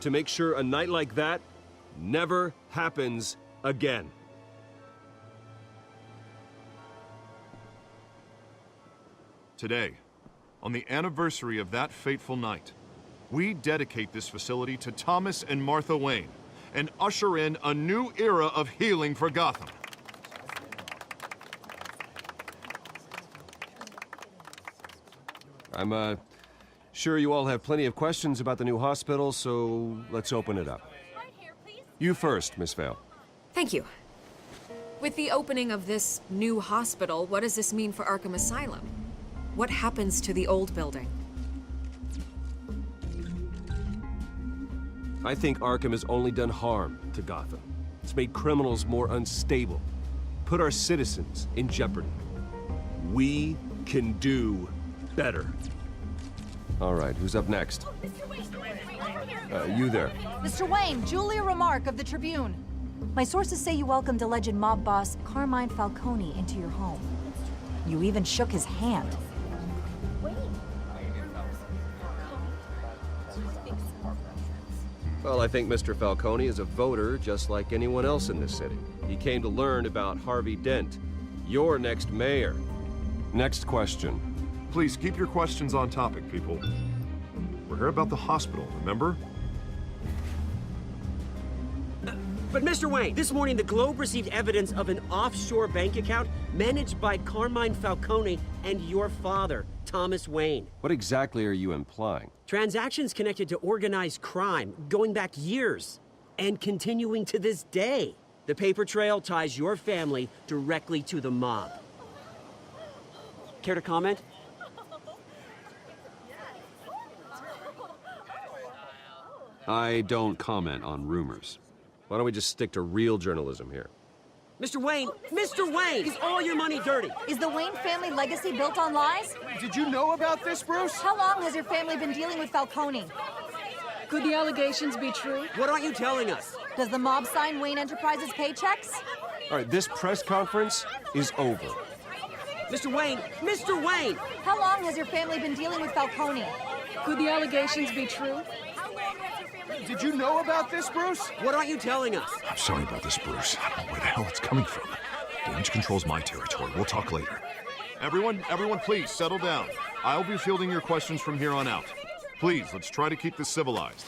to make sure a night like that never happens again. Today, on the anniversary of that fateful night, we dedicate this facility to Thomas and Martha Wayne and usher in a new era of healing for Gotham. I'm sure you all have plenty of questions about the new hospital, so let's open it up. You first, Miss Vale. Thank you. With the opening of this new hospital, what does this mean for Arkham Asylum? What happens to the old building? I think Arkham has only done harm to Gotham. It's made criminals more unstable, put our citizens in jeopardy. We can do better. All right, who's up next? You there. Mr. Wayne, Julia Remark of the Tribune. My sources say you welcomed alleged mob boss Carmine Falcone into your home. You even shook his hand. Well, I think Mr. Falcone is a voter just like anyone else in this city. He came to learn about Harvey Dent, your next mayor. Next question. Please keep your questions on topic, people. We're here about the hospital, remember? But Mr. Wayne, this morning the Globe received evidence of an offshore bank account managed by Carmine Falcone and your father, Thomas Wayne. What exactly are you implying? Transactions connected to organized crime going back years and continuing to this day. The paper trail ties your family directly to the mob. Care to comment? I don't comment on rumors. Why don't we just stick to real journalism here? Mr. Wayne, is all your money dirty? Is the Wayne family legacy built on lies? Did you know about this, Bruce? How long has your family been dealing with Falcone? Could the allegations be true? What aren't you telling us? Does the mob sign Wayne Enterprises paychecks? All right, this press conference is over. Mr. Wayne! How long has your family been dealing with Falcone? Could the allegations be true? Did you know about this, Bruce? What aren't you telling us? I'm sorry about this, Bruce. I don't know where the hell it's coming from. Damage control's my territory. We'll talk later. Everyone, please settle down. I'll be fielding your questions from here on out. Please, let's try to keep this civilized.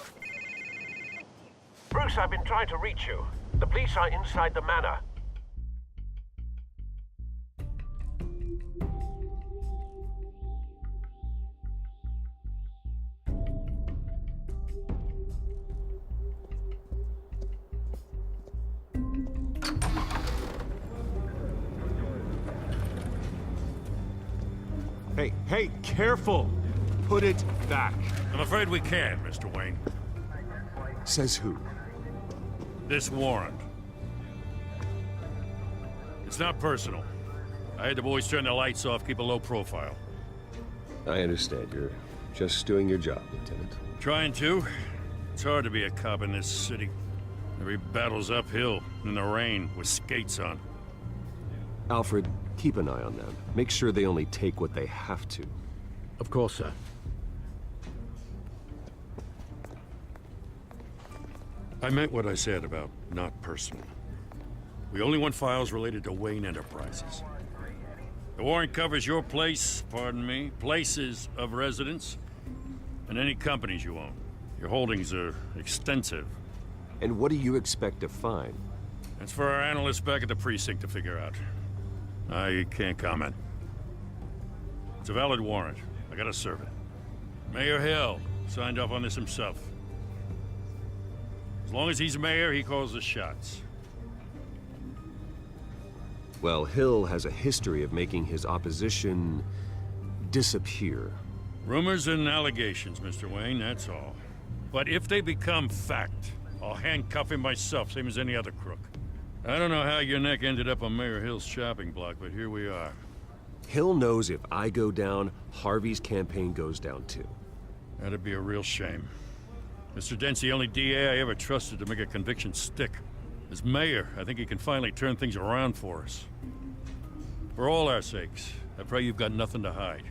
Bruce, I've been trying to reach you. The police are inside the manor. Hey, careful! Put it back. I'm afraid we can't, Mr. Wayne. Says who? This warrant. It's not personal. I had the boys turn the lights off, keep a low profile. I understand. You're just doing your job, Lieutenant. Trying to. It's hard to be a cop in this city. Every battle's uphill, in the rain, with skates on. Alfred, keep an eye on them. Make sure they only take what they have to. Of course, sir. I meant what I said about not personal. We only want files related to Wayne Enterprises. The warrant covers your place, pardon me, places of residence, and any companies you own. Your holdings are extensive. And what do you expect to find? That's for our analysts back at the precinct to figure out. I can't comment. It's a valid warrant. I gotta serve it. Mayor Hill signed off on this himself. As long as he's mayor, he calls the shots. Well, Hill has a history of making his opposition disappear. Rumors and allegations, Mr. Wayne, that's all. But if they become fact, I'll handcuff him myself, same as any other crook. I don't know how your neck ended up on Mayor Hill's chopping block, but here we are. Hill knows if I go down, Harvey's campaign goes down too. That'd be a real shame. Mr. Dent's the only DA I ever trusted to make a conviction stick. As mayor, I think he can finally turn things around for us. For all our sakes, I pray you've got nothing to hide.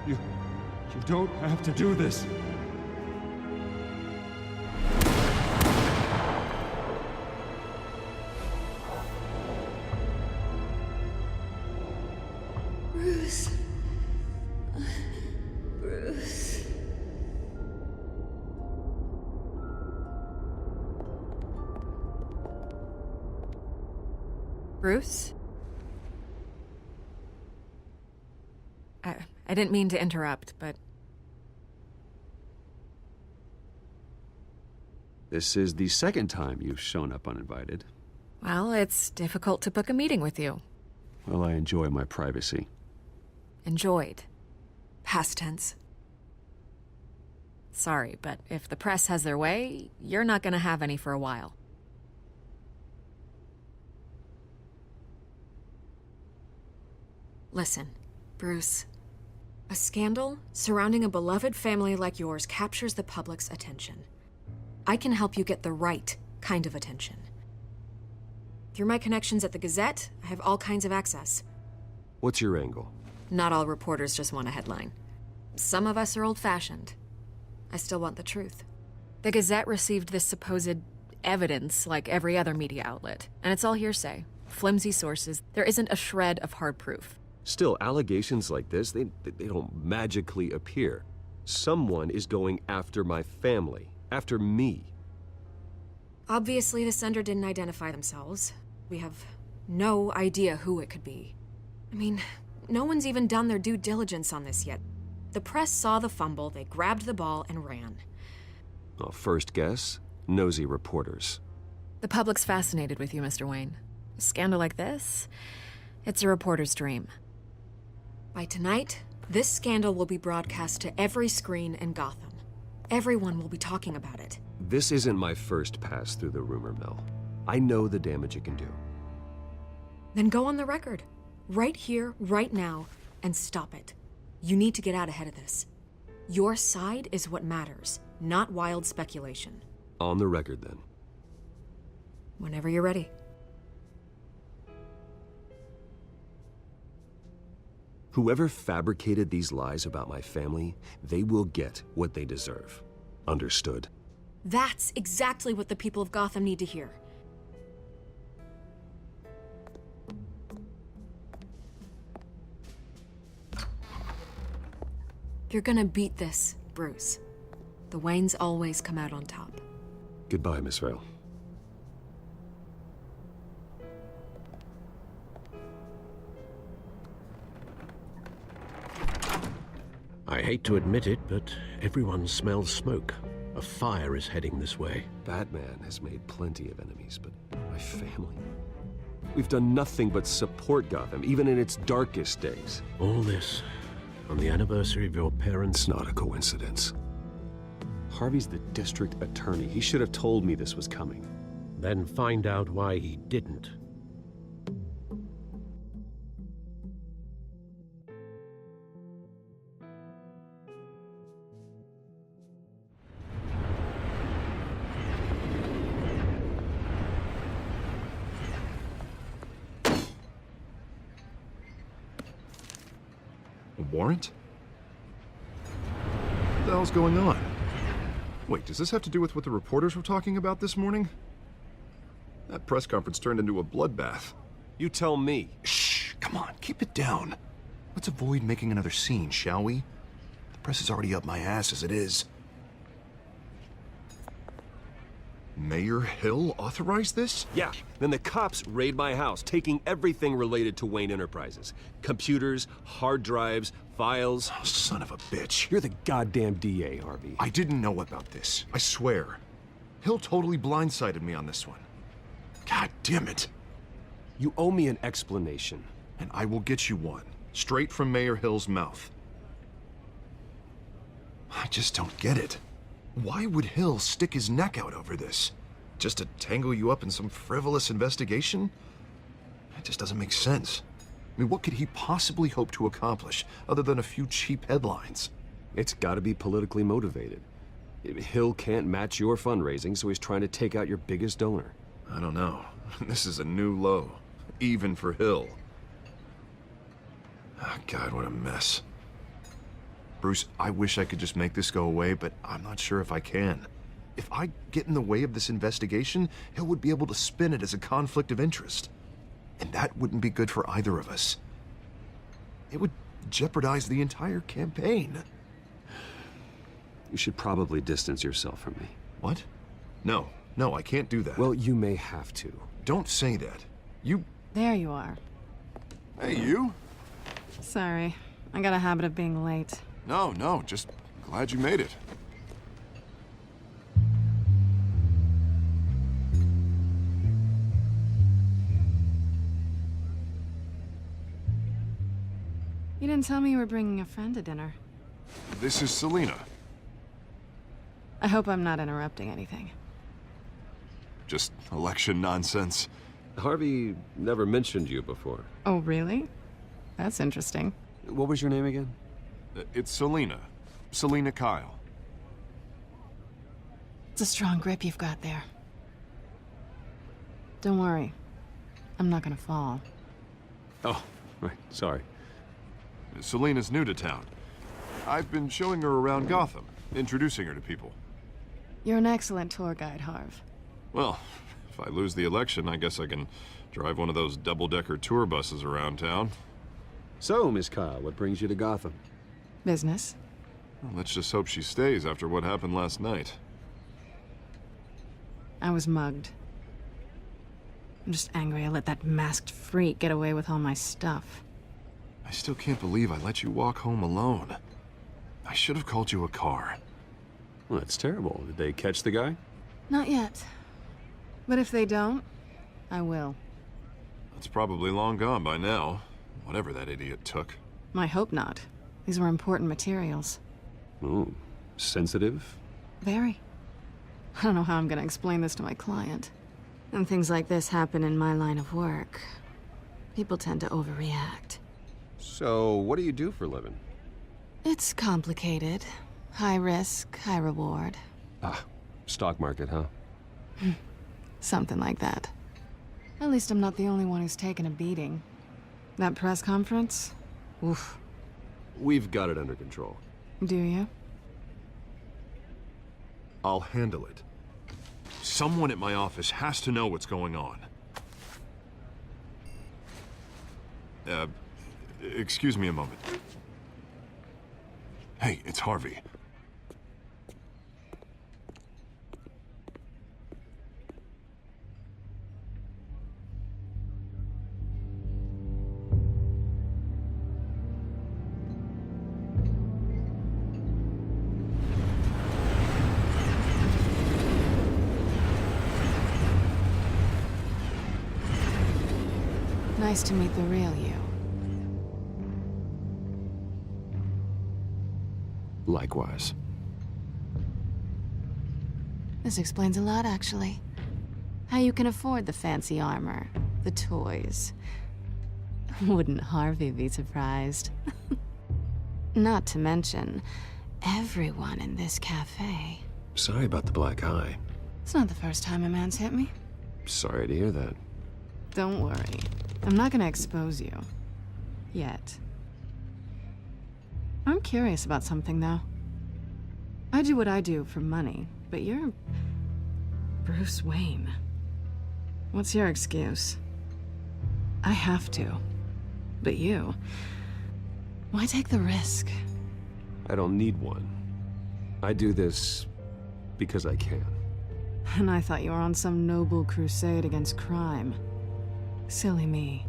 You don't have to do this. Bruce. Bruce. Bruce? I didn't mean to interrupt, but... This is the second time you've shown up uninvited. Well, it's difficult to book a meeting with you. Well, I enjoy my privacy. Enjoyed. Past tense. Sorry, but if the press has their way, you're not gonna have any for a while. Listen, Bruce. A scandal surrounding a beloved family like yours captures the public's attention. I can help you get the right kind of attention. Through my connections at the Gazette, I have all kinds of access. What's your angle? Not all reporters just want a headline. Some of us are old-fashioned. I still want the truth. The Gazette received this supposed evidence like every other media outlet, and it's all hearsay. Flimsy sources. There isn't a shred of hard proof. Still, allegations like this, they don't magically appear. Someone is going after my family, after me. Obviously, the sender didn't identify themselves. We have no idea who it could be. I mean, no one's even done their due diligence on this yet. The press saw the fumble, they grabbed the ball and ran. Well, first guess, nosy reporters. The public's fascinated with you, Mr. Wayne. A scandal like this, it's a reporter's dream. By tonight, this scandal will be broadcast to every screen in Gotham. Everyone will be talking about it. This isn't my first pass through the rumor mill. I know the damage it can do. Then go on the record. Right here, right now, and stop it. You need to get out ahead of this. Your side is what matters, not wild speculation. On the record, then. Whenever you're ready. Whoever fabricated these lies about my family, they will get what they deserve. Understood? That's exactly what the people of Gotham need to hear. You're gonna beat this, Bruce. The Waynes always come out on top. Goodbye, Miss Vale. I hate to admit it, but everyone smells smoke. A fire is heading this way. Batman has made plenty of enemies, but my family? We've done nothing but support Gotham, even in its darkest days. All this on the anniversary of your parents'... It's not a coincidence. Harvey's the district attorney. He should have told me this was coming. Then find out why he didn't. A warrant? What the hell's going on? Wait, does this have to do with what the reporters were talking about this morning? That press conference turned into a bloodbath. You tell me. Shh, come on, keep it down. Let's avoid making another scene, shall we? The press is already up my ass as it is. Mayor Hill authorized this? Yeah, then the cops raid my house, taking everything related to Wayne Enterprises. Computers, hard drives, files. Oh, son of a bitch. You're the goddamn DA, Harvey. I didn't know about this. I swear. Hill totally blindsided me on this one. God damn it. You owe me an explanation. And I will get you one. Straight from Mayor Hill's mouth. I just don't get it. Why would Hill stick his neck out over this? Just to tangle you up in some frivolous investigation? It just doesn't make sense. I mean, what could he possibly hope to accomplish other than a few cheap headlines? It's gotta be politically motivated. Hill can't match your fundraising, so he's trying to take out your biggest donor. I don't know. This is a new low. Even for Hill. Oh, God, what a mess. Bruce, I wish I could just make this go away, but I'm not sure if I can. If I get in the way of this investigation, Hill would be able to spin it as a conflict of interest. And that wouldn't be good for either of us. It would jeopardize the entire campaign. You should probably distance yourself from me. What? No, I can't do that. Well, you may have to. Don't say that. You... There you are. Hey, you? Sorry. I got a habit of being late. No, just glad you made it. You didn't tell me you were bringing a friend to dinner. This is Selina. I hope I'm not interrupting anything. Just election nonsense. Harvey never mentioned you before. Oh, really? That's interesting. What was your name again? It's Selina. Selina Kyle. It's a strong grip you've got there. Don't worry. I'm not gonna fall. Oh, right. Sorry. Selina's new to town. I've been showing her around Gotham, introducing her to people. You're an excellent tour guide, Harv. Well, if I lose the election, I guess I can drive one of those double-decker tour buses around town. So, Miss Kyle, what brings you to Gotham? Business. Well, let's just hope she stays after what happened last night. I was mugged. I'm just angry I let that masked freak get away with all my stuff. I still can't believe I let you walk home alone. I should have called you a car. Well, that's terrible. Did they catch the guy? Not yet. But if they don't, I will. It's probably long gone by now, whatever that idiot took. I hope not. These were important materials. Ooh, sensitive? Very. I don't know how I'm gonna explain this to my client. And things like this happen in my line of work. People tend to overreact. So, what do you do for a living? It's complicated. High risk, high reward. Ah, stock market, huh? Something like that. At least I'm not the only one who's taken a beating. That press conference? Oof. We've got it under control. Do you? I'll handle it. Someone at my office has to know what's going on. Excuse me a moment. Hey, it's Harvey. Nice to meet the real you. Likewise. This explains a lot, actually. How you can afford the fancy armor, the toys. Wouldn't Harvey be surprised? Not to mention, everyone in this cafe. Sorry about the black eye. It's not the first time a man's hit me. Sorry to hear that. Don't worry. I'm not gonna expose you. Yet. I'm curious about something, though. I do what I do for money, but you're... Bruce Wayne. What's your excuse? I have to. But you... Why take the risk? I don't need one. I do this because I can. And I thought you were on some noble crusade against crime. Silly me.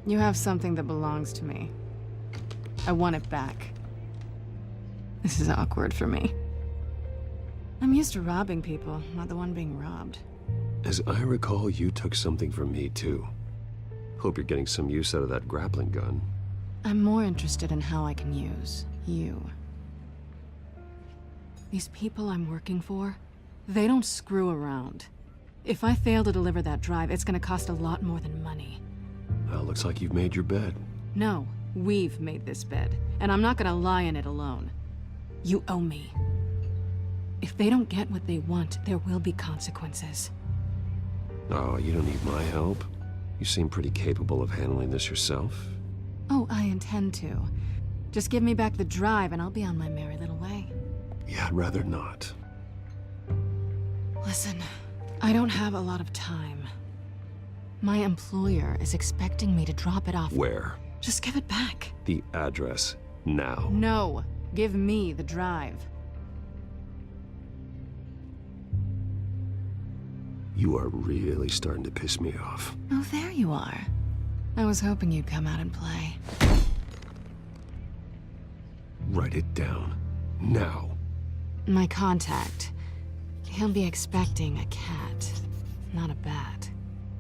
You have something that belongs to me. I want it back. This is awkward for me. I'm used to robbing people, not the one being robbed. As I recall, you took something from me, too. Hope you're getting some use out of that grappling gun. I'm more interested in how I can use you. These people I'm working for, they don't screw around. If I fail to deliver that drive, it's gonna cost a lot more than money. Well, looks like you've made your bed. No, we've made this bed, and I'm not gonna lie in it alone. You owe me. If they don't get what they want, there will be consequences. Oh, you don't need my help. You seem pretty capable of handling this yourself. Oh, I intend to. Just give me back the drive and I'll be on my merry little way. Yeah, I'd rather not. Listen, I don't have a lot of time. My employer is expecting me to drop it off. Where? Just give it back. The address, now. No, give me the drive. You are really starting to piss me off. Oh, there you are. I was hoping you'd come out and play. Write it down. Now. My contact. He'll be expecting a cat, not a bat.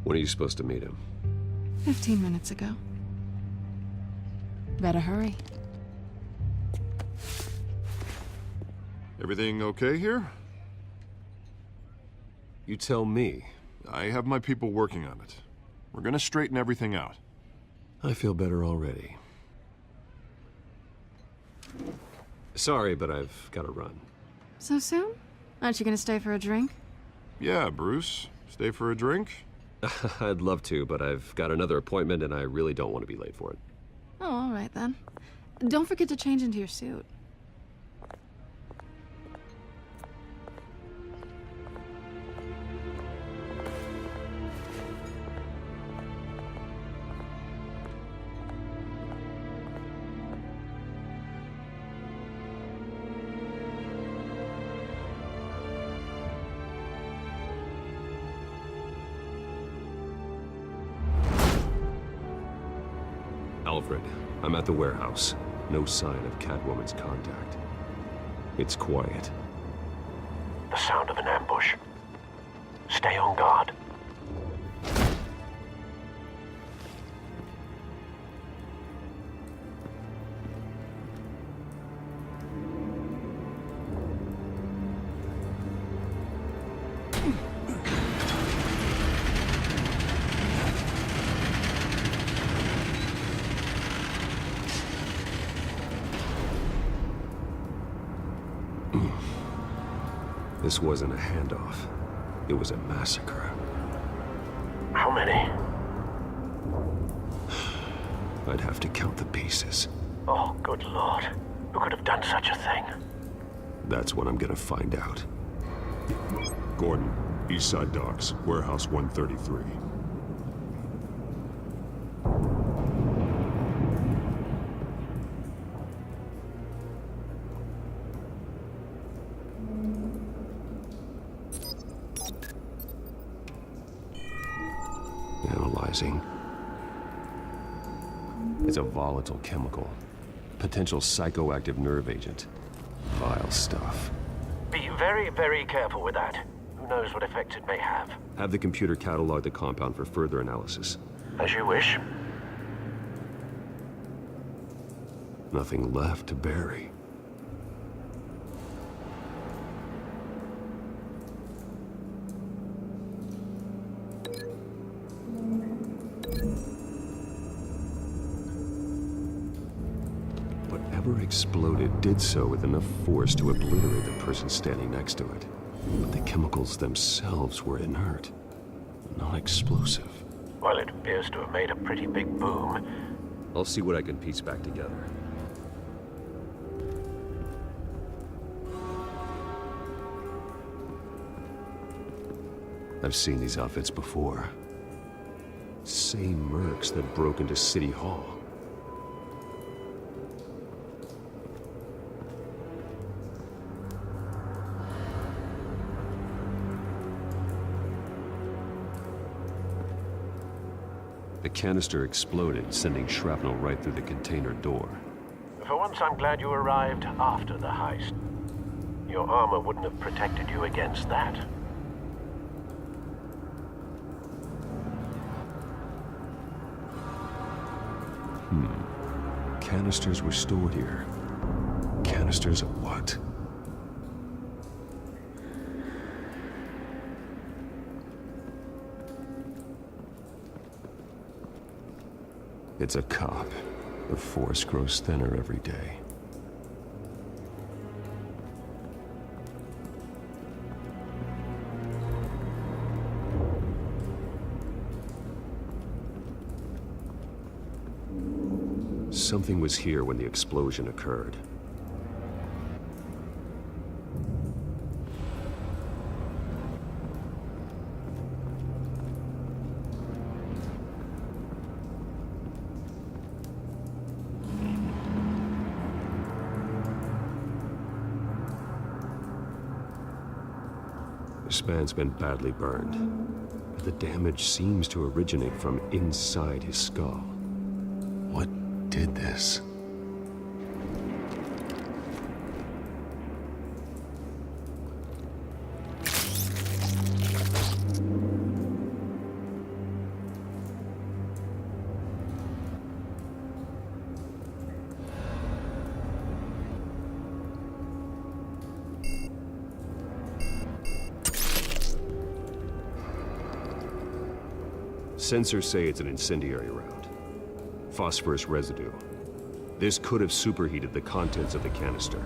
When are you supposed to meet him? 15 minutes ago. Better hurry. Everything okay here? You tell me. I have my people working on it. We're gonna straighten everything out. I feel better already. Sorry, but I've got to run. So soon? Aren't you gonna stay for a drink? Yeah, Bruce. Stay for a drink? I'd love to, but I've got another appointment and I really don't want to be late for it. Oh, all right then. Don't forget to change into your suit. Alfred, I'm at the warehouse. No sign of Catwoman's contact. It's quiet. The sound of an ambush. Stay on guard. This wasn't a handoff. It was a massacre. How many? I'd have to count the pieces. Oh, good lord. Who could have done such a thing? That's what I'm gonna find out. Gordon, Eastside Docks, Warehouse 133. Analyzing. It's a volatile chemical. Potential psychoactive nerve agent. Vile stuff. Be very, very careful with that. Who knows what effect it may have. Have the computer catalog the compound for further analysis. As you wish. Nothing left to bury. Whatever exploded did so with enough force to obliterate the person standing next to it. But the chemicals themselves were inert, not explosive. Well, it appears to have made a pretty big boom. I'll see what I can piece back together. I've seen these outfits before. Same mercs that broke into City Hall. The canister exploded, sending shrapnel right through the container door. For once, I'm glad you arrived after the heist. Your armor wouldn't have protected you against that. Canisters were stored here. Canisters of what? It's a cop. The force grows thinner every day. Something was here when the explosion occurred. The span's been badly burned, but the damage seems to originate from inside his skull. What did this? Sensors say it's an incendiary round. Phosphorus residue. This could have superheated the contents of the canister,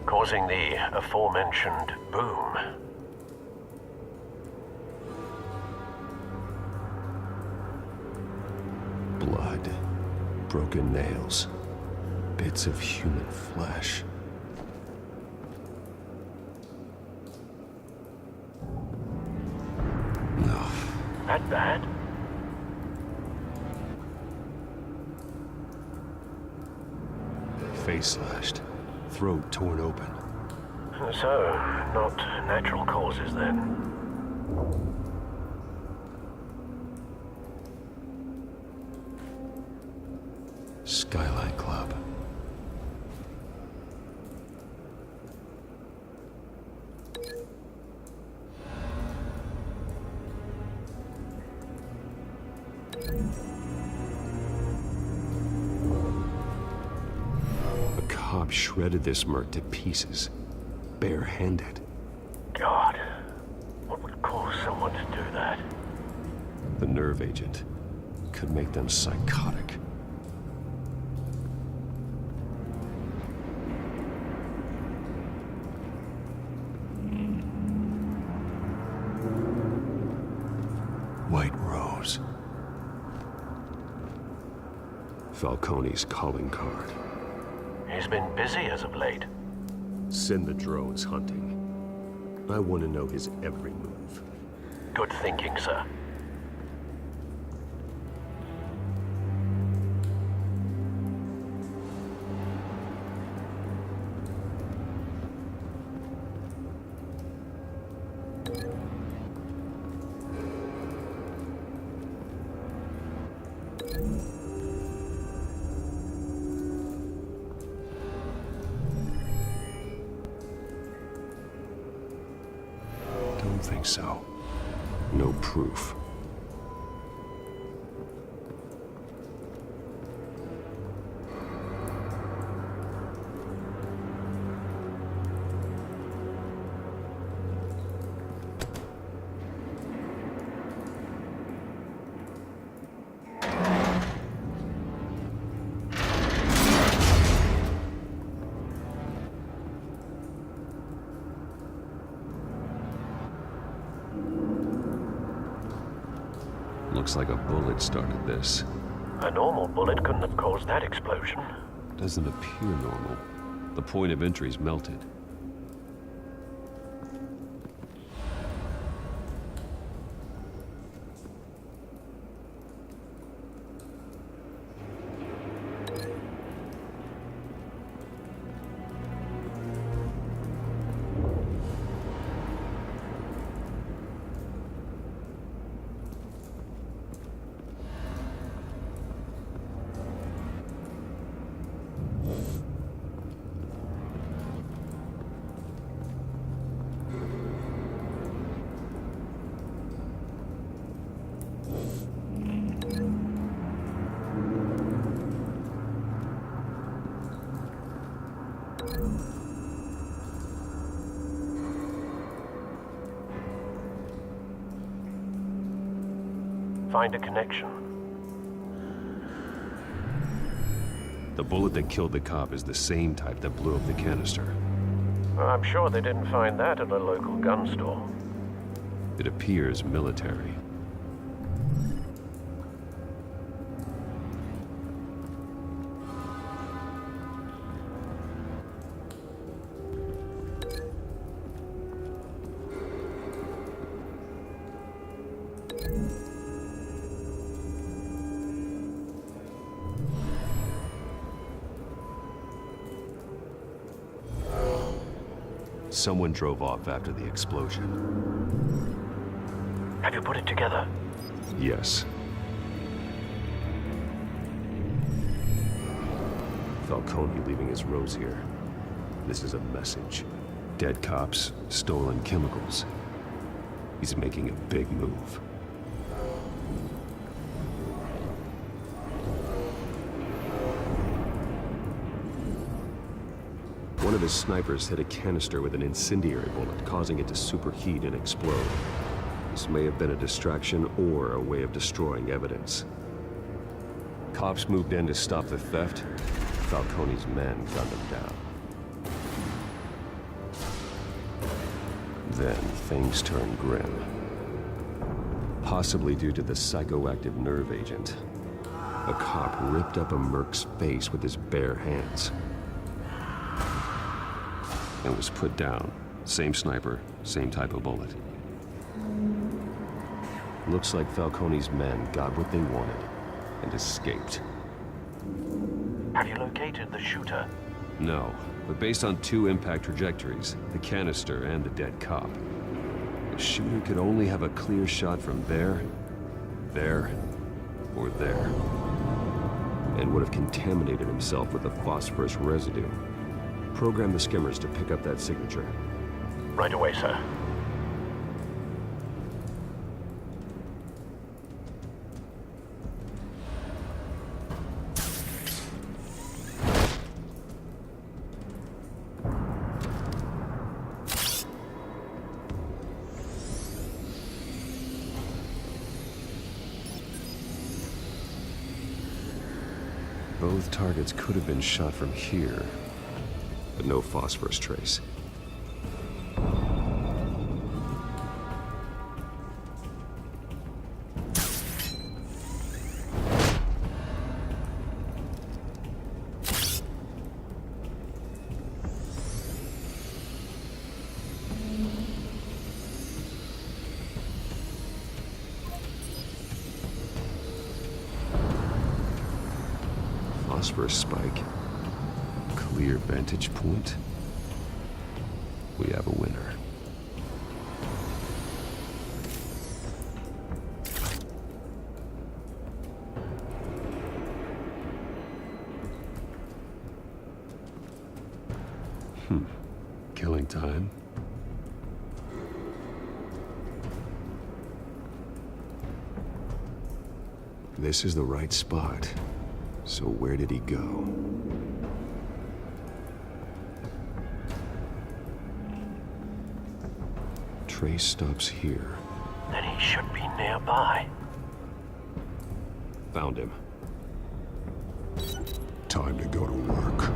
causing the aforementioned boom. Blood, broken nails, bits of human flesh. No. That bad? Face slashed, throat torn open. So, not natural causes then. Skyline Club. A cop shredded this merc to pieces, barehanded. God, what would cause someone to do that? The nerve agent could make them psychotic. White Rose. Falcone's calling card. He's been busy as of late. Send the drones hunting. I want to know his every move. Good thinking, sir. Don't think so. No proof. Looks like a bullet started this. A normal bullet couldn't have caused that explosion. Doesn't appear normal. The point of entry's melted. Find a connection. The bullet that killed the cop is the same type that blew up the canister. I'm sure they didn't find that at a local gun store. It appears military. someone drove off after the explosion. Have you put it together? Yes. Falcone leaving his rose here. This is a message. Dead cops, stolen chemicals. He's making a big move. One of his snipers hit a canister with an incendiary bullet, causing it to superheat and explode. This may have been a distraction or a way of destroying evidence. Cops moved in to stop the theft. Falcone's men gunned them down. Then things turned grim. Possibly due to the psychoactive nerve agent. A cop ripped up a merc's face with his bare hands. And was put down. Same sniper, same type of bullet. Looks like Falcone's men got what they wanted and escaped. Have you located the shooter? No, but based on 2 impact trajectories, the canister and the dead cop, the shooter could only have a clear shot from there, or there, and would have contaminated himself with the phosphorus residue. Program the skimmers to pick up that signature. Right away, sir. Both targets could have been shot from here, but no phosphorus trace. Phosphorus spike. Clear vantage point. We have a winner. Killing time. This is the right spot. So where did he go? Trace stops here. Then he should be nearby. Found him. Time to go to work.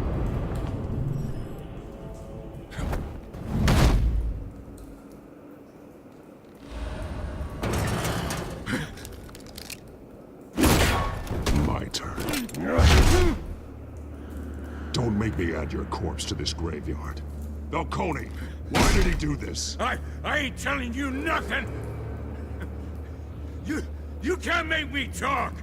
My turn. Don't make me add your corpse to this graveyard. Falcone, why did he do this? I ain't telling you nothing! You can't make me talk!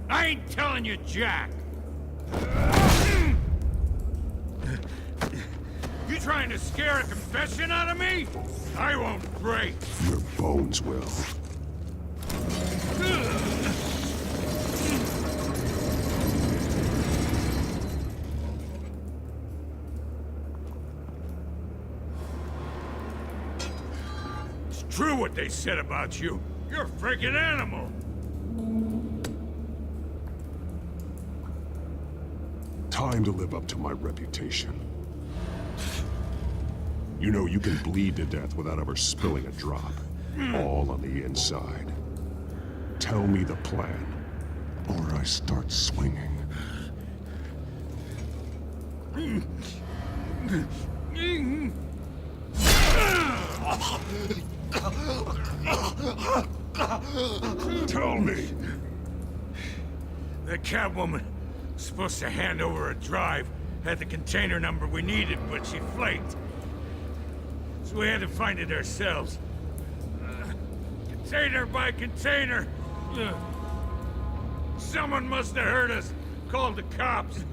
I ain't telling you jack! You trying to scare a confession out of me? I won't break! Your bones will. It's true what they said about you. You're a freaking animal! Time to live up to my reputation. You know you can bleed to death without ever spilling a drop. All on the inside. Tell me the plan, or I start swinging. Tell me! The Catwoman was supposed to hand over a drive, had the container number we needed, but she flaked. So we had to find it ourselves. Container by container. Someone must have heard us. Called the cops.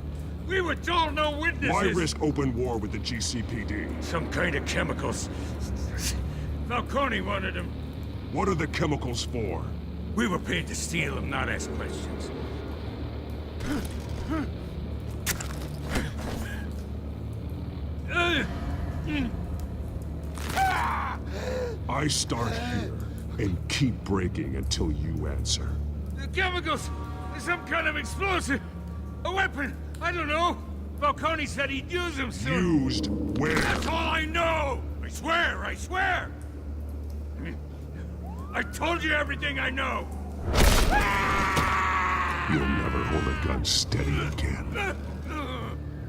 We were told no witnesses. Why risk open war with the GCPD? Some kind of chemicals. Falcone wanted them. What are the chemicals for? We were paid to steal them, not ask questions. I start here and keep breaking until you answer. The chemicals! Some kind of explosive! A weapon! I don't know! Falcone said he'd use them soon! Used where? That's all I know! I swear, I swear! I told you everything I know! You'll never hold a gun steady again.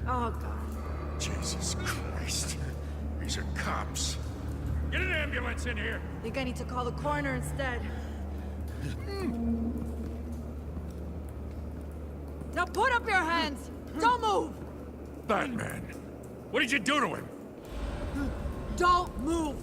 Oh, God. Jesus Christ. These are cops. Get an ambulance in here! I think I need to call the coroner instead. Now put up your hands! Don't move! Batman, what did you do to him? Don't move!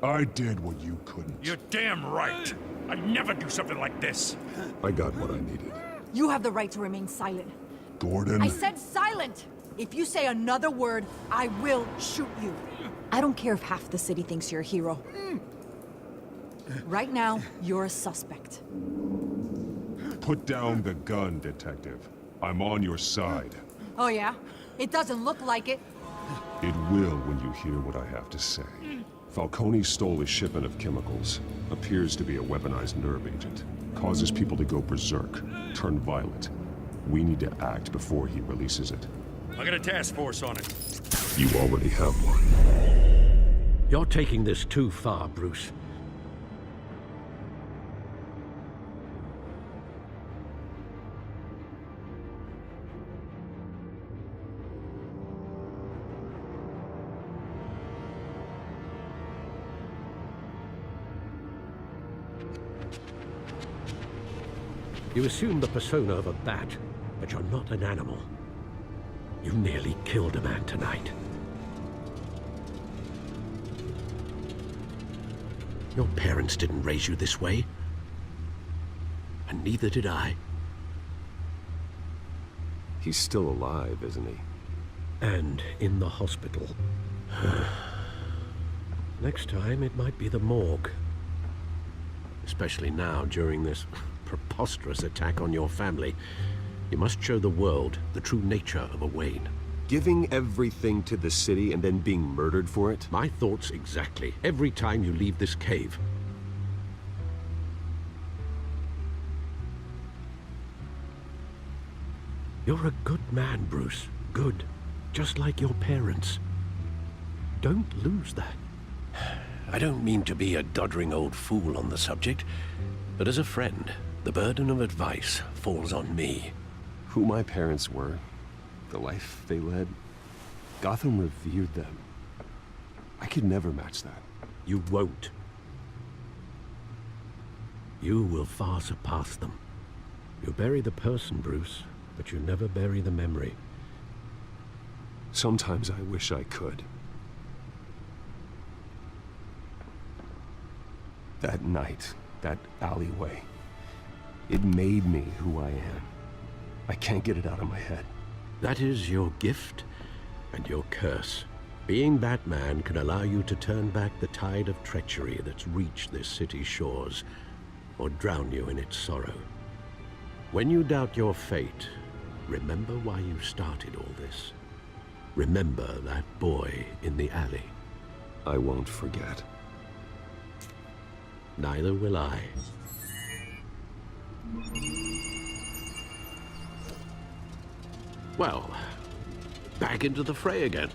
I did what you couldn't. You're damn right. I'd never do something like this. I got what I needed. You have the right to remain silent. Gordon? I said silent! If you say another word, I will shoot you. I don't care if half the city thinks you're a hero. Right now, you're a suspect. Put down the gun, Detective. I'm on your side. Oh yeah? It doesn't look like it. It will when you hear what I have to say. Falcone stole a shipment of chemicals. Appears to be a weaponized nerve agent. Causes people to go berserk, turn violent. We need to act before he releases it. I got a task force on it. You already have one. You're taking this too far, Bruce. You assume the persona of a bat, but you're not an animal. You nearly killed a man tonight. Your parents didn't raise you this way. And neither did I. He's still alive, isn't he? And in the hospital. Next time, it might be the morgue. Especially now, during this preposterous attack on your family. You must show the world the true nature of a Wayne. Giving everything to the city and then being murdered for it? My thoughts exactly. Every time you leave this cave. You're a good man, Bruce. Good. Just like your parents. Don't lose that. I don't mean to be a doddering old fool on the subject, but as a friend, the burden of advice falls on me. Who my parents were, the life they led, Gotham revered them. I could never match that. You won't. You will far surpass them. You bury the person, Bruce, but you never bury the memory. Sometimes I wish I could. That night, that alleyway, it made me who I am. I can't get it out of my head. That is your gift and your curse. Being Batman can allow you to turn back the tide of treachery that's reached this city's shores, or drown you in its sorrow. When you doubt your fate, remember why you started all this. Remember that boy in the alley. I won't forget. Neither will I. Well, back into the fray again.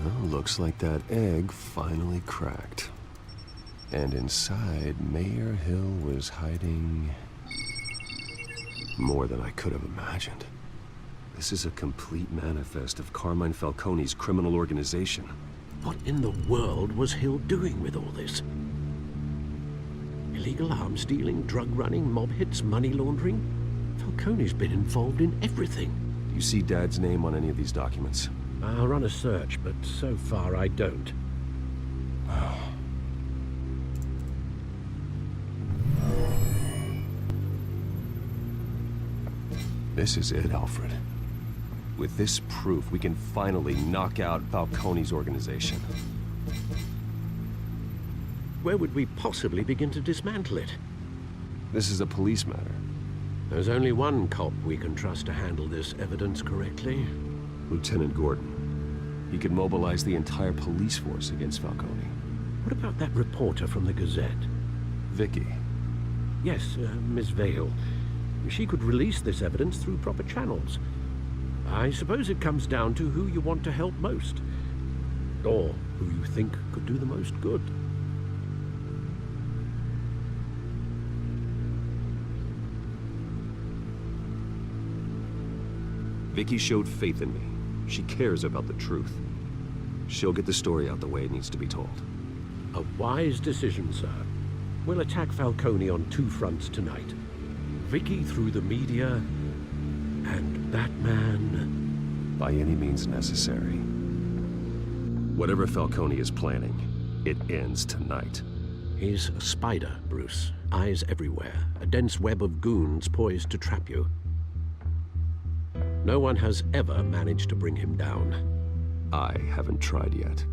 Well, looks like that egg finally cracked. And inside, Mayor Hill was hiding more than I could have imagined. This is a complete manifest of Carmine Falcone's criminal organization. What in the world was Hill doing with all this? Illegal arms dealing, drug running, mob hits, money laundering? Falcone's been involved in everything. Do you see Dad's name on any of these documents? I'll run a search, but so far I don't. This is it, Alfred. With this proof, we can finally knock out Falcone's organization. Where would we possibly begin to dismantle it? This is a police matter. There's only one cop we can trust to handle this evidence correctly. Lieutenant Gordon. He could mobilize the entire police force against Falcone. What about that reporter from the Gazette? Vicky. Yes, Miss Vale. She could release this evidence through proper channels. I suppose it comes down to who you want to help most. Or who you think could do the most good. Vicky showed faith in me. She cares about the truth. She'll get the story out the way it needs to be told. A wise decision, sir. We'll attack Falcone on two fronts tonight. Vicky through the media, and Batman... by any means necessary. Whatever Falcone is planning, it ends tonight. He's a spider, Bruce. Eyes everywhere. A dense web of goons poised to trap you. No one has ever managed to bring him down. I haven't tried yet.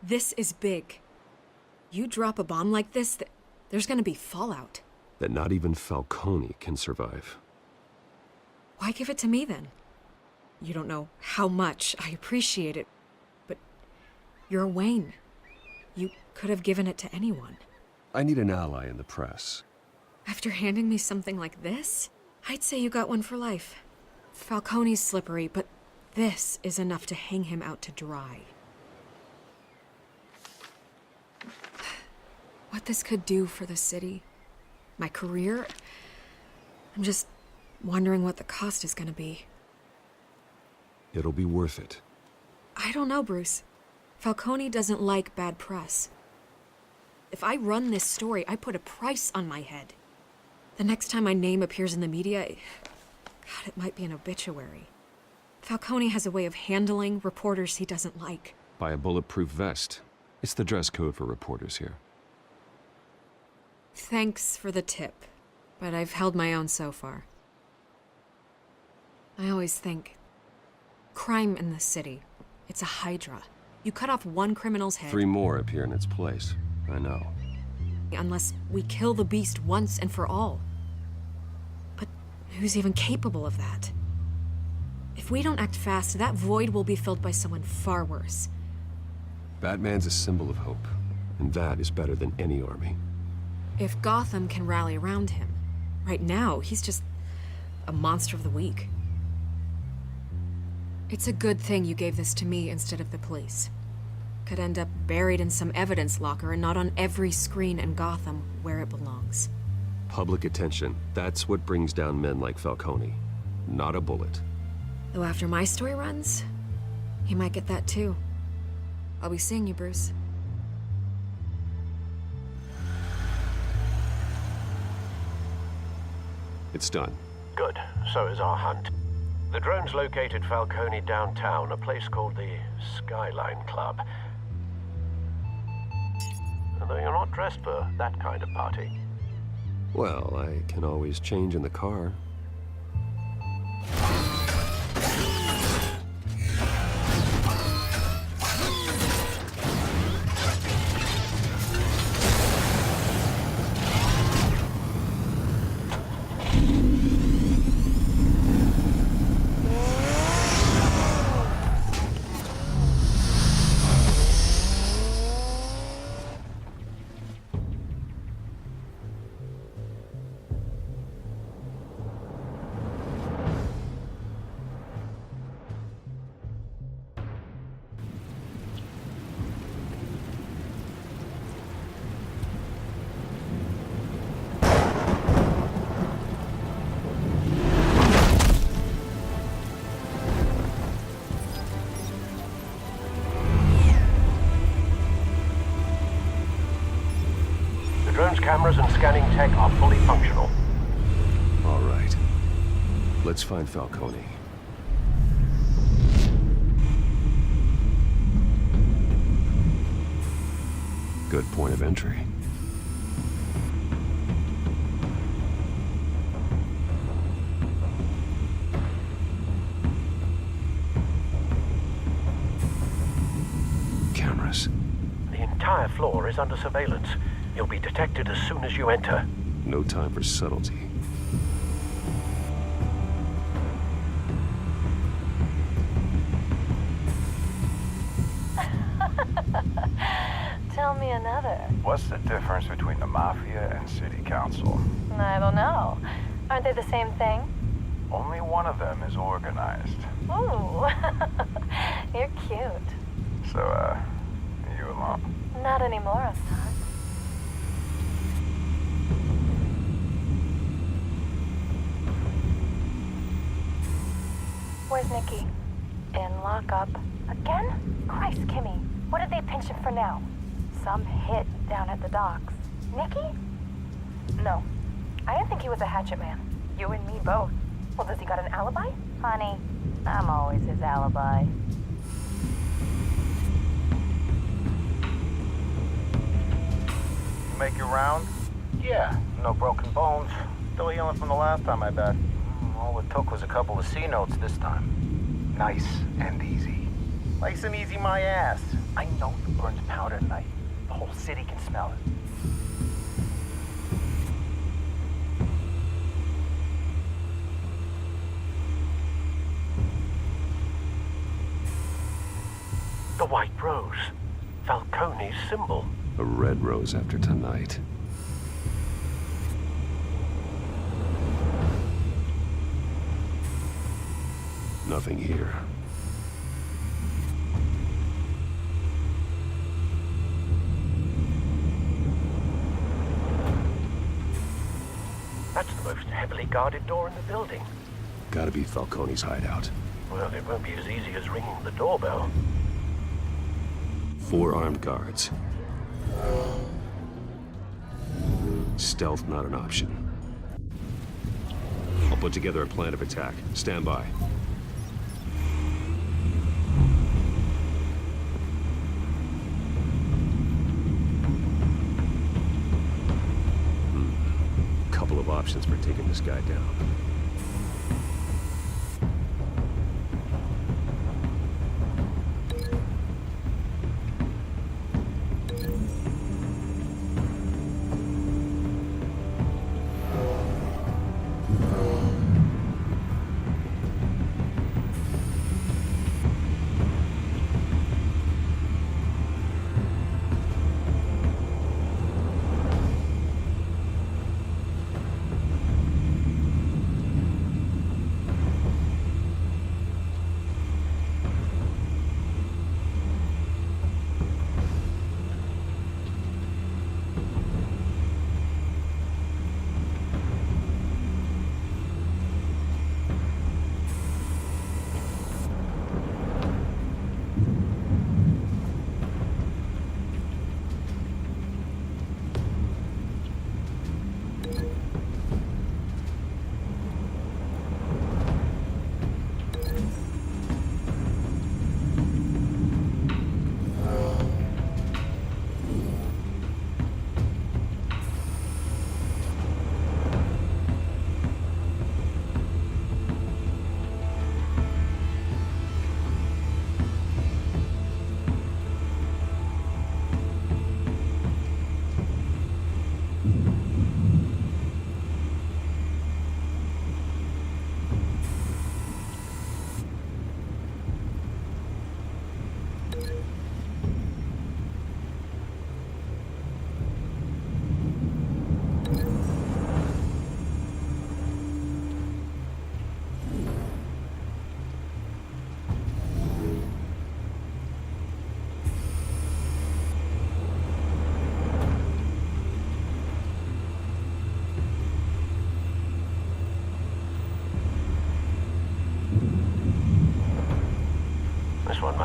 This is big. You drop a bomb like this, there's gonna be fallout. That not even Falcone can survive. Why give it to me then? You don't know how much I appreciate it, but you're Wayne. You could have given it to anyone. I need an ally in the press. After handing me something like this, I'd say you got one for life. Falcone's slippery, but this is enough to hang him out to dry. What this could do for the city, my career, I'm just wondering what the cost is gonna be. It'll be worth it. I don't know, Bruce. Falcone doesn't like bad press. If I run this story, I put a price on my head. The next time my name appears in the media, God, it might be an obituary. Falcone has a way of handling reporters he doesn't like. Buy a bulletproof vest. It's the dress code for reporters here. Thanks for the tip, but I've held my own so far. I always think, crime in the city, it's a hydra. You cut off one criminal's head... 3 more appear in its place. I know. Unless we kill the beast once and for all. But who's even capable of that? If we don't act fast, that void will be filled by someone far worse. Batman's a symbol of hope, and that is better than any army. If Gotham can rally around him, right now, he's just a monster of the week. It's a good thing you gave this to me instead of the police. Could end up buried in some evidence locker and not on every screen in Gotham where it belongs. Public attention, that's what brings down men like Falcone. Not a bullet. Though after my story runs, He might get that too. I'll be seeing you, Bruce. It's done. Good. So is our hunt. The drones located Falcone downtown, a place called the Skyline Club. Although you're not dressed for that kind of party. Well, I can always change in the car. The drone's cameras and scanning tech are fully functional. All right. Let's find Falcone. Good point of entry. Cameras. The entire floor is under surveillance. You'll be detected as soon as you enter. No time for subtlety. Tell me another. What's the difference between the Mafia and City Council? I don't know. Aren't they the same thing? Only one of them is organized. Ooh, you're cute. So, you alone? Not anymore, I'm not. Where's Nikki? In lockup. Again? Christ, Kimmy. What did they pinch him for now? Some hit down at the docks. Nikki? No. I didn't think he was a hatchet man. You and me both. Well, does he got an alibi? Honey, I'm always his alibi. You make your round? Yeah, no broken bones. Still healing from the last time, I bet. All it took was a couple of C notes this time. Nice and easy. Nice and easy, my ass. I know who burns powder at night. The whole city can smell it. The White Rose. Falcone's symbol. A red rose after tonight. Nothing here. That's the most heavily guarded door in the building. Gotta be Falcone's hideout. Well, it won't be as easy as ringing the doorbell. 4 armed guards. Stealth not an option. I'll put together a plan of attack. Stand by. Couple of options for taking this guy down.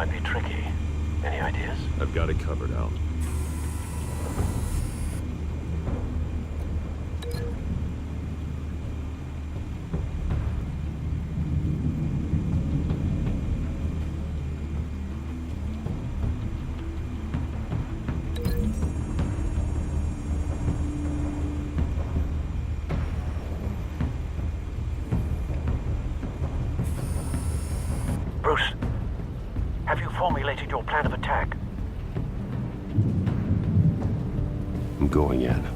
might be tricky. Any ideas? I've got it covered, Al. Bruce, have you formulated your plan of attack? I'm going in.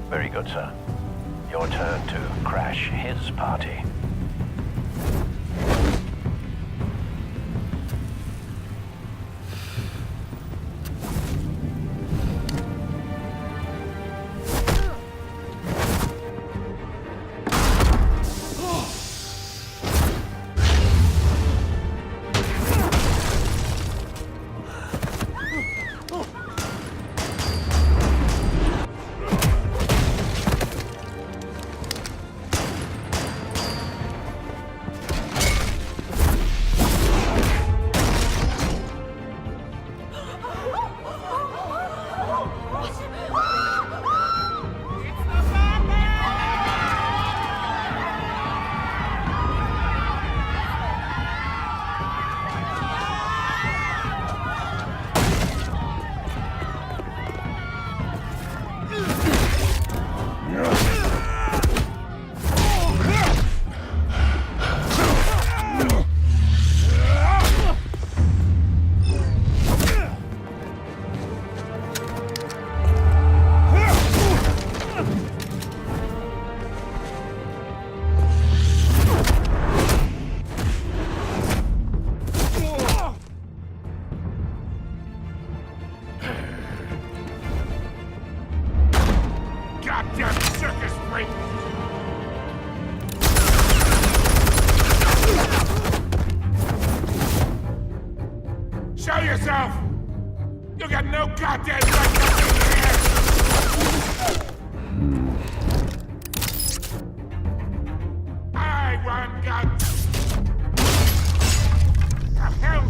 Very good, sir. Your turn to crash his party. Goddamn circus freak! Show yourself! You got no goddamn right to be here! I want God. The hell?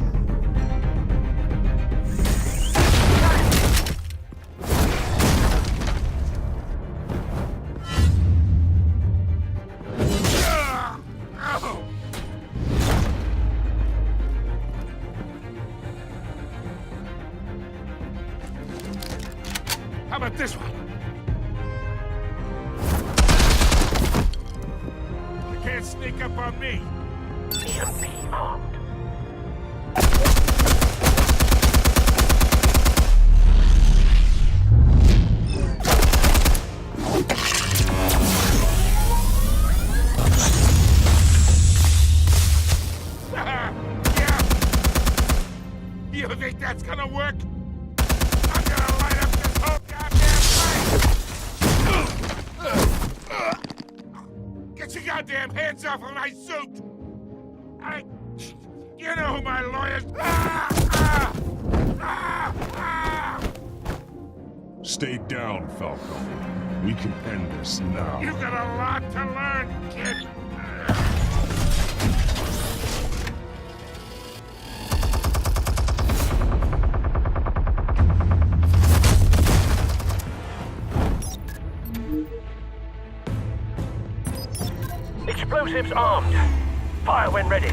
How about this one? You can't sneak up on me. EMP armed. Yeah. You think that's gonna work? I'm gonna light up this whole goddamn place! Get your goddamn hands off of my suit! You know who my lawyers... Stay down, Falcone. We can end this now. You got a lot to learn, kid! Explosives armed. Fire when ready.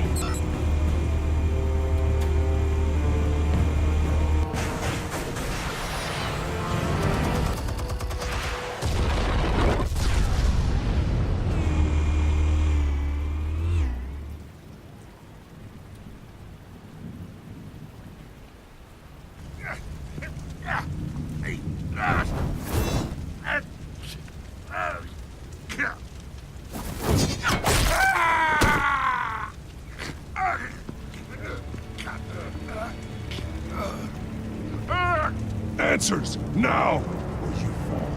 Answers, now! Or you fall.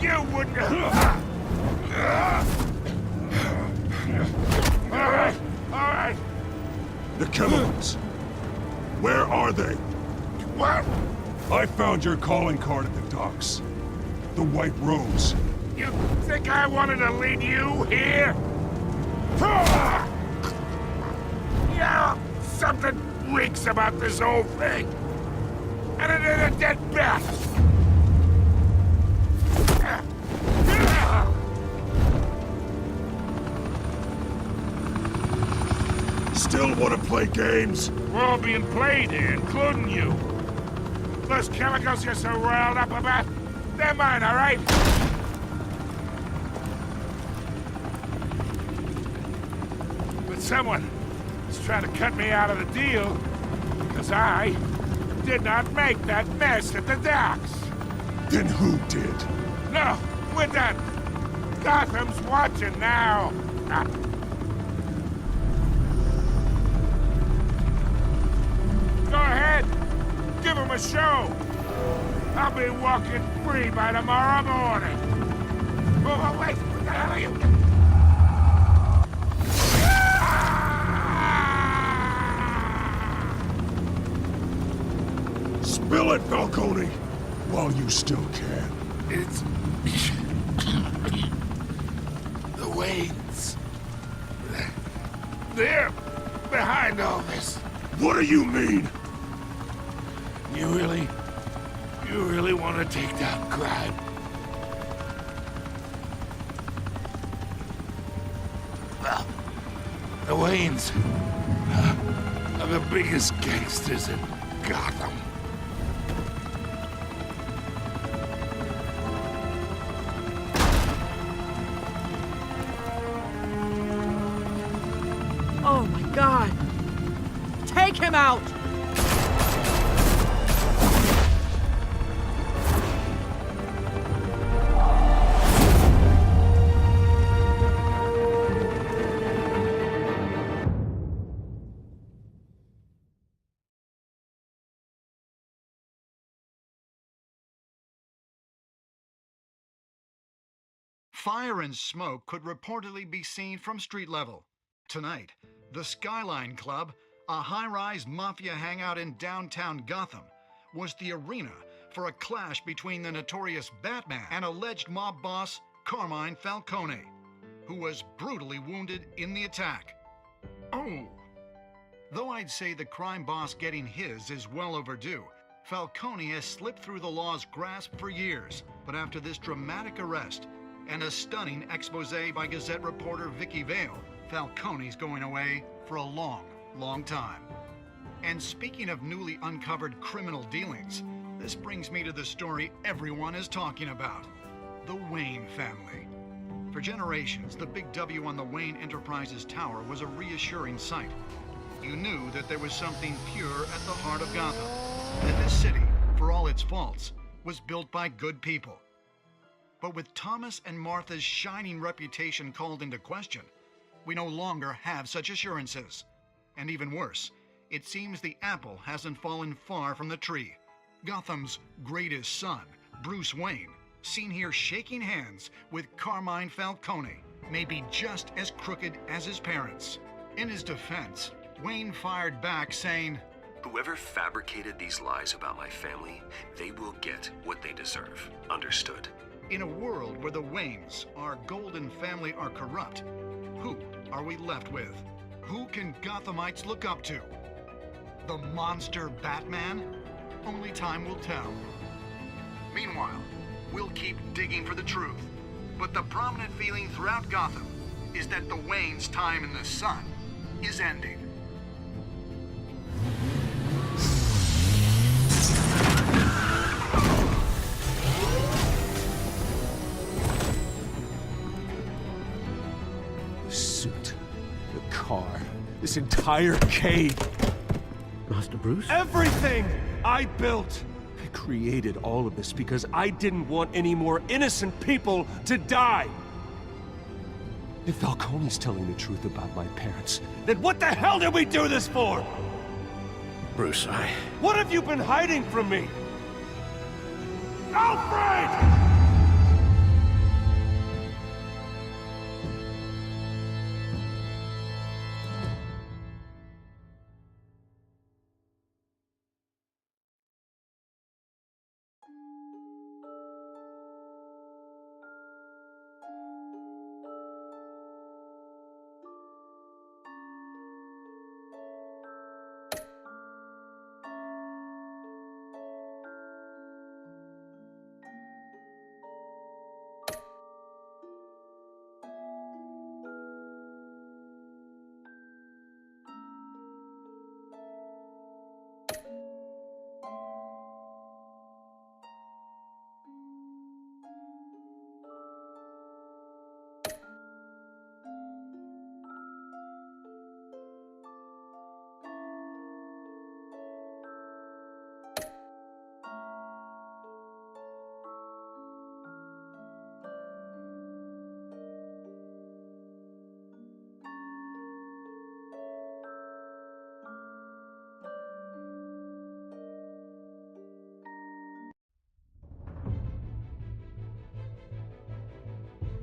You wouldn't have... All right. The chemicals. Where are they? What? I found your calling card at the docks. The White Rose. You think I wanted to lead you here? Yeah, something reeks about this whole thing. And it is a dead bat. Still want to play games? We're all being played here, including you. Those chemicals you're so riled up about, they're mine, all right? But someone is trying to cut me out of the deal because I did not make that mess at the docks. Then who did? No, we're done. Gotham's watching now. Go ahead. Give him a show. I'll be walking free by tomorrow morning. Oh, wait. What the hell are you? Spill it, Falcone, while you still can. It's... the Waynes. They're behind all this. What do you mean? You really want to take down crime? Well, the Waynes are the biggest gangsters in Gotham. Oh my God! Take him out! Fire and smoke could reportedly be seen from street level. Tonight, the Skyline Club, a high-rise mafia hangout in downtown Gotham, was the arena for a clash between the notorious Batman and alleged mob boss Carmine Falcone, who was brutally wounded in the attack. Oh! Though I'd say the crime boss getting his is well overdue, Falcone has slipped through the law's grasp for years, but after this dramatic arrest and a stunning expose by Gazette reporter Vicky Vale, Falcone's going away for a long, long time. And speaking of newly uncovered criminal dealings, this brings me to the story everyone is talking about: the Wayne family. For generations, the big W on the Wayne Enterprises Tower was a reassuring sight. You knew that there was something pure at the heart of Gotham, that this city, for all its faults, was built by good people. But with Thomas and Martha's shining reputation called into question, we no longer have such assurances. And even worse, it seems the apple hasn't fallen far from the tree. Gotham's greatest son, Bruce Wayne, seen here shaking hands with Carmine Falcone, may be just as crooked as his parents. In his defense, Wayne fired back saying, "Whoever fabricated these lies about my family, they will get what they deserve. Understood?" In a world where the Waynes, our golden family, are corrupt, who are we left with? Who can Gothamites look up to? The monster Batman? Only time will tell. Meanwhile, we'll keep digging for the truth. But the prominent feeling throughout Gotham is that the Waynes' time in the sun is ending. The suit, the car, this entire cave. Master Bruce? Everything I built! I created all of this because I didn't want any more innocent people to die! If Falcone's telling the truth about my parents, then what the hell did we do this for? Bruce, What have you been hiding from me? Alfred!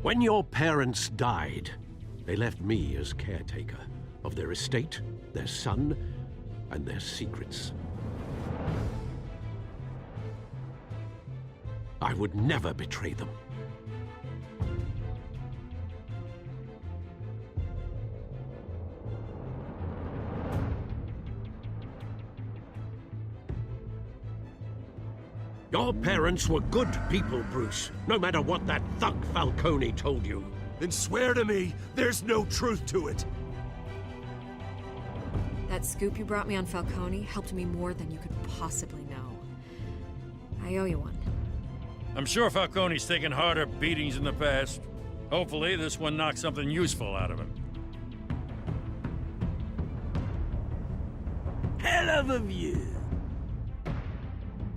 When your parents died, they left me as caretaker of their estate, their son, and their secrets. I would never betray them. Your parents were good people, Bruce, no matter what that thug Falcone told you. Then swear to me there's no truth to it. That scoop you brought me on Falcone helped me more than you could possibly know. I owe you one. I'm sure Falcone's taken harder beatings in the past. Hopefully, this one knocks something useful out of him. Hell of a view.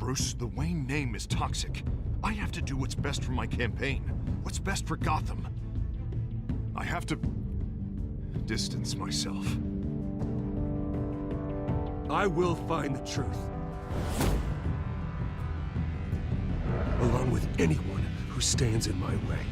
Bruce, the Wayne name is toxic. I have to do what's best for my campaign. What's best for Gotham. I have to distance myself. I will find the truth. Along with anyone who stands in my way.